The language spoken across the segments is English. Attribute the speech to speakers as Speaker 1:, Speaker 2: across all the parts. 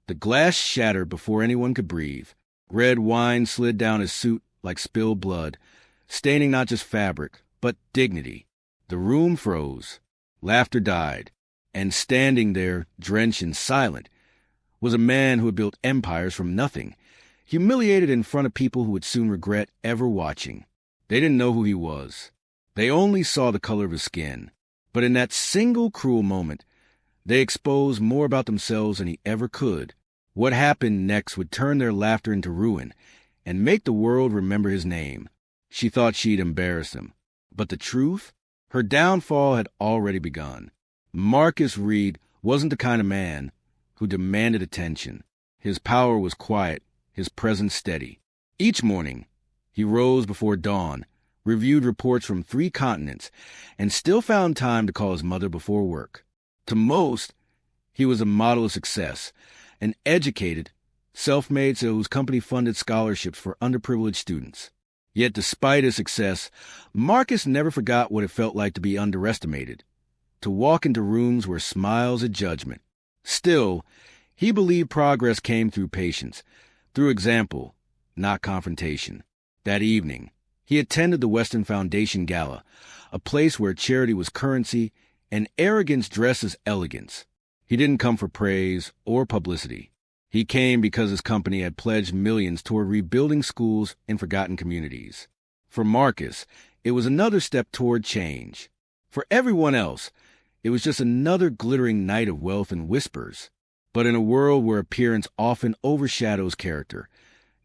Speaker 1: The glass shattered before anyone could breathe. Red wine slid down his suit like spilled blood, staining not just fabric, but dignity. The room froze. Laughter died. And standing there, drenched and silent, was a man who had built empires from nothing, humiliated in front of people who would soon regret ever watching. They didn't know who he was. They only saw the color of his skin. But in that single cruel moment, they exposed more about themselves than he ever could. What happened next would turn their laughter into ruin and make the world remember his name. She thought she'd embarrassed him. But the truth? Her downfall had already begun. Marcus Reed wasn't the kind of man who demanded attention. His power was quiet, his presence steady. Each morning, he rose before dawn, reviewed reports from 3 continents, and still found time to call his mother before work. To most, he was a model of success, an educated, self-made whose company funded scholarships for underprivileged students. Yet despite his success, Marcus never forgot what it felt like to be underestimated, to walk into rooms where smiles had judgment. Still, he believed progress came through patience, through example, not confrontation. That evening, he attended the Western Foundation Gala, a place where charity was currency and arrogance dressed as elegance. He didn't come for praise or publicity. He came because his company had pledged millions toward rebuilding schools in forgotten communities. For Marcus, it was another step toward change. For everyone else, it was just another glittering night of wealth and whispers. But in a world where appearance often overshadows character,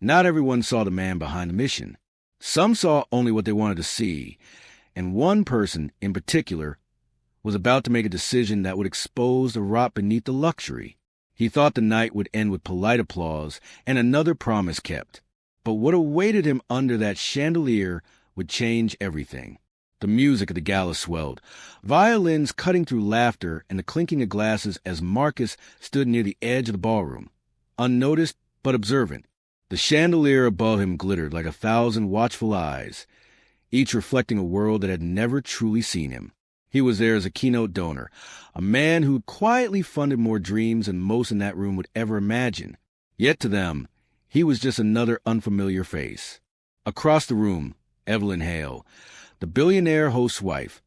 Speaker 1: not everyone saw the man behind the mission. Some saw only what they wanted to see, and one person, in particular, was about to make a decision that would expose the rot beneath the luxury. He thought the night would end with polite applause and another promise kept. But what awaited him under that chandelier would change everything. The music of the gala swelled, violins cutting through laughter and the clinking of glasses as Marcus stood near the edge of the ballroom, unnoticed but observant. The chandelier above him glittered like 1,000 watchful eyes, each reflecting a world that had never truly seen him. He was there as a keynote donor, a man who quietly funded more dreams than most in that room would ever imagine. Yet to them, he was just another unfamiliar face. Across the room, Evelyn Hale, the billionaire host's wife,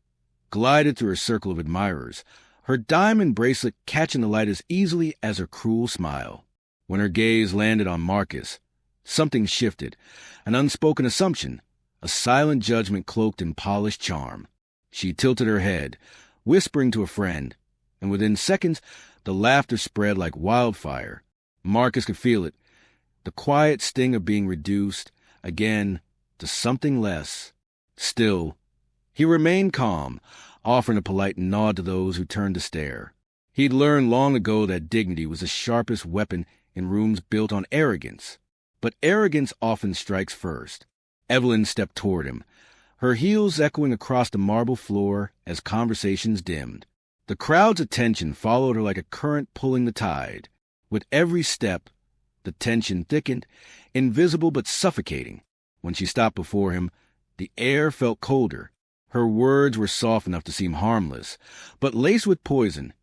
Speaker 1: glided through her circle of admirers, her diamond bracelet catching the light as easily as her cruel smile. When her gaze landed on Marcus, something shifted, an unspoken assumption, a silent judgment cloaked in polished charm. She tilted her head, whispering to a friend, and within seconds, the laughter spread like wildfire. Marcus could feel it, the quiet sting of being reduced, again, to something less. Still, he remained calm, offering a polite nod to those who turned to stare. He'd learned long ago that dignity was the sharpest weapon in rooms built on arrogance. But arrogance often strikes first. Evelyn stepped toward him, her heels echoing across the marble floor as conversations dimmed. The crowd's attention followed her like a current pulling the tide. With every step, the tension thickened, invisible but suffocating. When she stopped before him, the air felt colder. Her words were soft enough to seem harmless, but laced with poison,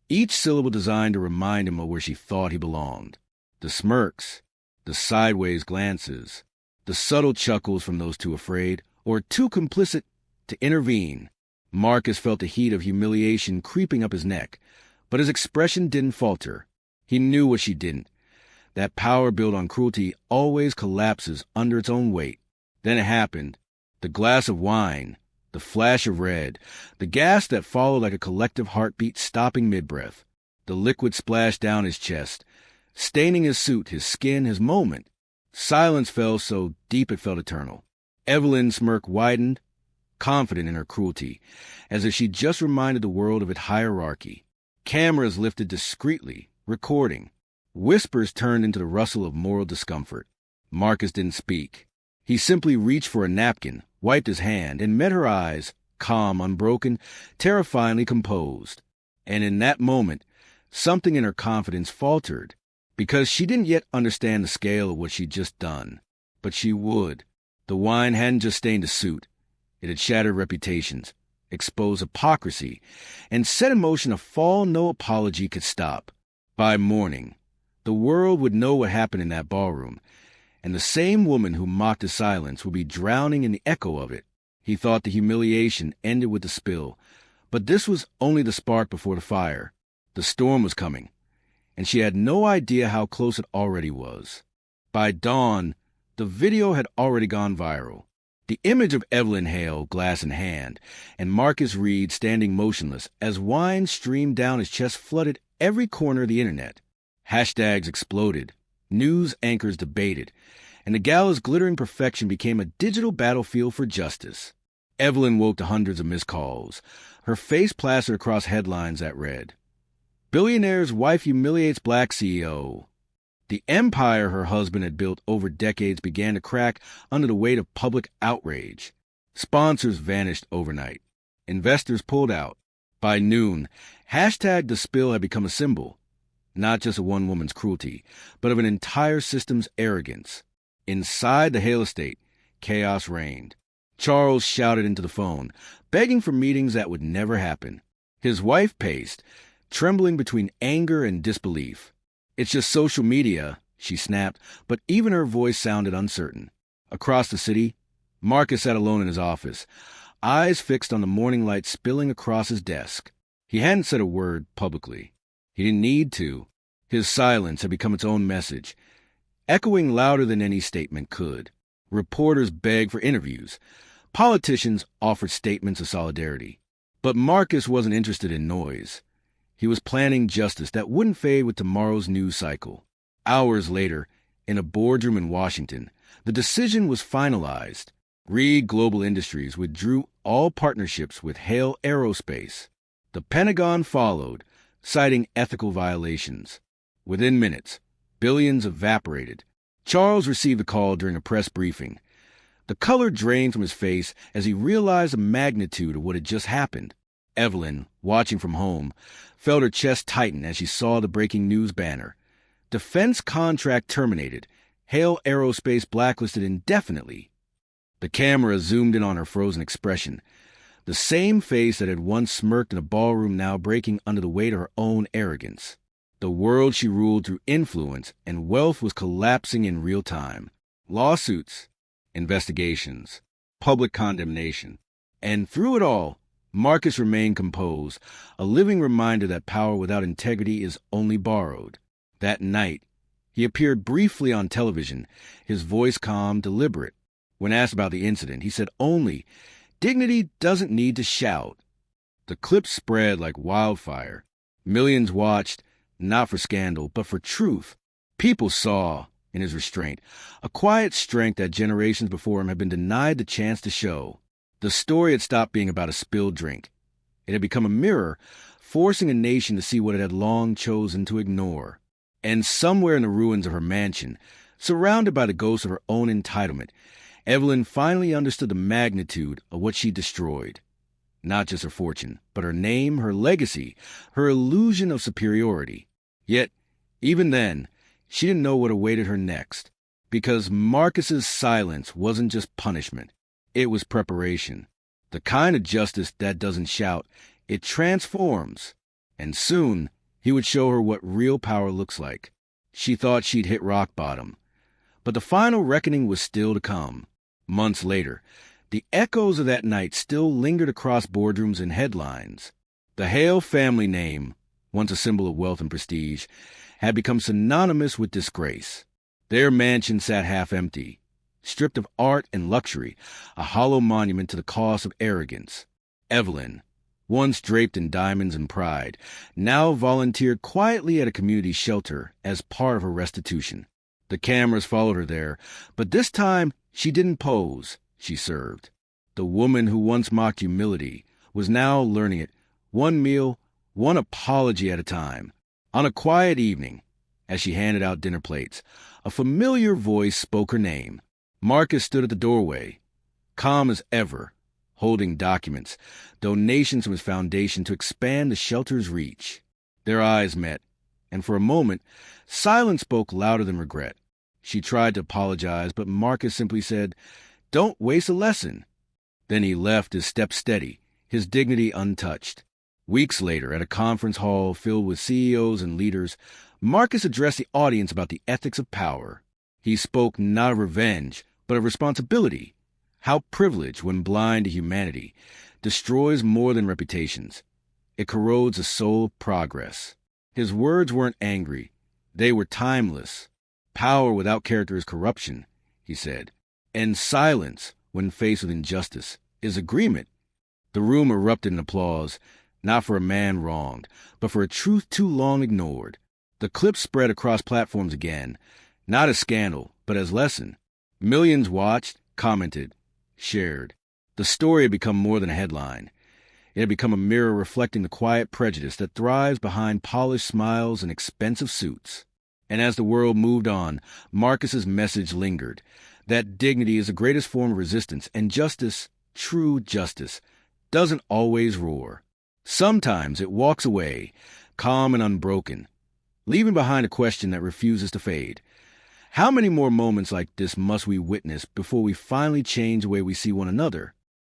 Speaker 1: each syllable designed to remind him of where she thought he belonged. The smirks, the sideways glances, the subtle chuckles from those too afraid or too complicit to intervene. Marcus felt the heat of humiliation creeping up his neck, but his expression didn't falter. He knew what she didn't. That power built on cruelty always collapses under its own weight. Then it happened. The glass of wine, the flash of red, the gasp that followed like a collective heartbeat stopping mid-breath. The liquid splashed down his chest, staining his suit, his skin, his moment. Silence fell so deep it felt eternal. Evelyn's smirk widened, confident in her cruelty, as if she just reminded the world of its hierarchy. Cameras lifted discreetly, recording. Whispers turned into the rustle of moral discomfort. Marcus didn't speak. He simply reached for a napkin, wiped his hand, and met her eyes, calm, unbroken, terrifyingly composed. And in that moment, something in her confidence faltered, because she didn't yet understand the scale of what she'd just done. But she would. The wine hadn't just stained a suit. It had shattered reputations, exposed hypocrisy, and set in motion a fall no apology could stop. By morning, The world would know what happened in that ballroom, and the same woman who mocked his silence would be drowning in the echo of it. He thought the humiliation ended with the spill, but this was only the spark before the fire. The storm was coming, and she had no idea how close it already was. By dawn, the video had already gone viral. The image of Evelyn Hale, glass in hand, and Marcus Reed standing motionless as wine streamed down his chest flooded every corner of the internet. Hashtags exploded, news anchors debated, and the gala's glittering perfection became a digital battlefield for justice. Evelyn woke to hundreds of missed calls, her face plastered across headlines that read, "Billionaire's wife humiliates black CEO." The empire her husband had built over decades began to crack under the weight of public outrage. Sponsors vanished overnight. Investors pulled out. By noon, hashtag the spill had become a symbol, not just of one woman's cruelty, but of an entire system's arrogance. Inside the Hale estate, chaos reigned. Charles shouted into the phone, begging for meetings that would never happen. His wife paced, trembling between anger and disbelief. "It's just social media," she snapped, but even her voice sounded uncertain. Across the city, Marcus sat alone in his office, eyes fixed on the morning light spilling across his desk. He hadn't said a word publicly. He didn't need to. His silence had become its own message, echoing louder than any statement could. Reporters begged for interviews. Politicians offered statements of solidarity. But Marcus wasn't interested in noise. He was planning justice that wouldn't fade with tomorrow's news cycle. Hours later, in a boardroom in Washington, the decision was finalized. Reed Global Industries withdrew all partnerships with Hale Aerospace. The Pentagon followed, citing ethical violations. Within minutes, billions evaporated. Charles received a call during a press briefing. The color drained from his face as he realized the magnitude of what had just happened. Evelyn, watching from home, felt her chest tighten as she saw the breaking news banner. Defense contract terminated. Hale Aerospace blacklisted indefinitely. The camera zoomed in on her frozen expression. The same face that had once smirked in a ballroom now breaking under the weight of her own arrogance. The world she ruled through influence and wealth was collapsing in real time. Lawsuits, investigations, public condemnation. And through it all, Marcus remained composed, a living reminder that power without integrity is only borrowed. That night, he appeared briefly on television, his voice calm, deliberate. When asked about the incident, he said only, "Dignity doesn't need to shout." The clip spread like wildfire. Millions watched, not for scandal, but for truth. People saw, in his restraint, a quiet strength that generations before him had been denied the chance to show. The story had stopped being about a spilled drink. It had become a mirror, forcing a nation to see what it had long chosen to ignore. And somewhere in the ruins of her mansion, surrounded by the ghosts of her own entitlement, Evelyn finally understood the magnitude of what she destroyed. Not just her fortune, but her name, her legacy, her illusion of superiority. Yet, even then, she didn't know what awaited her next, because Marcus's silence wasn't just punishment. It was preparation. The kind of justice that doesn't shout, it transforms. And soon, he would show her what real power looks like. She thought she'd hit rock bottom. But the final reckoning was still to come. Months later, the echoes of that night still lingered across boardrooms and headlines. The Hale family name, once a symbol of wealth and prestige, had become synonymous with disgrace. Their mansion sat half empty, stripped of art and luxury, a hollow monument to the cost of arrogance. Evelyn, once draped in diamonds and pride, now volunteered quietly at a community shelter as part of her restitution. The cameras followed her there, but this time she didn't pose, she served. The woman who once mocked humility was now learning it, one meal, one apology at a time. On a quiet evening, as she handed out dinner plates, a familiar voice spoke her name. Marcus stood at the doorway, calm as ever, holding documents, donations from his foundation to expand the shelter's reach. Their eyes met, and for a moment, silence spoke louder than regret. She tried to apologize, but Marcus simply said, "Don't waste a lesson." Then he left, his step steady, his dignity untouched. Weeks later, at a conference hall filled with CEOs and leaders, Marcus addressed the audience about the ethics of power. He spoke not of revenge, but of responsibility. How privilege, when blind to humanity, destroys more than reputations. It corrodes the soul of progress. His words weren't angry. They were timeless. Power without character is corruption, he said. And silence, when faced with injustice, is agreement. The room erupted in applause, not for a man wronged, but for a truth too long ignored. The clip spread across platforms again, not as scandal, but as lesson. Millions watched, commented, shared. The story had become more than a headline. It had become a mirror reflecting the quiet prejudice that thrives behind polished smiles and expensive suits. And as the world moved on, Marcus's message lingered, that dignity is the greatest form of resistance, and justice, true justice, doesn't always roar. Sometimes it walks away, calm and unbroken, leaving behind a question that refuses to fade. How many more moments like this must we witness before we finally change the way we see one another?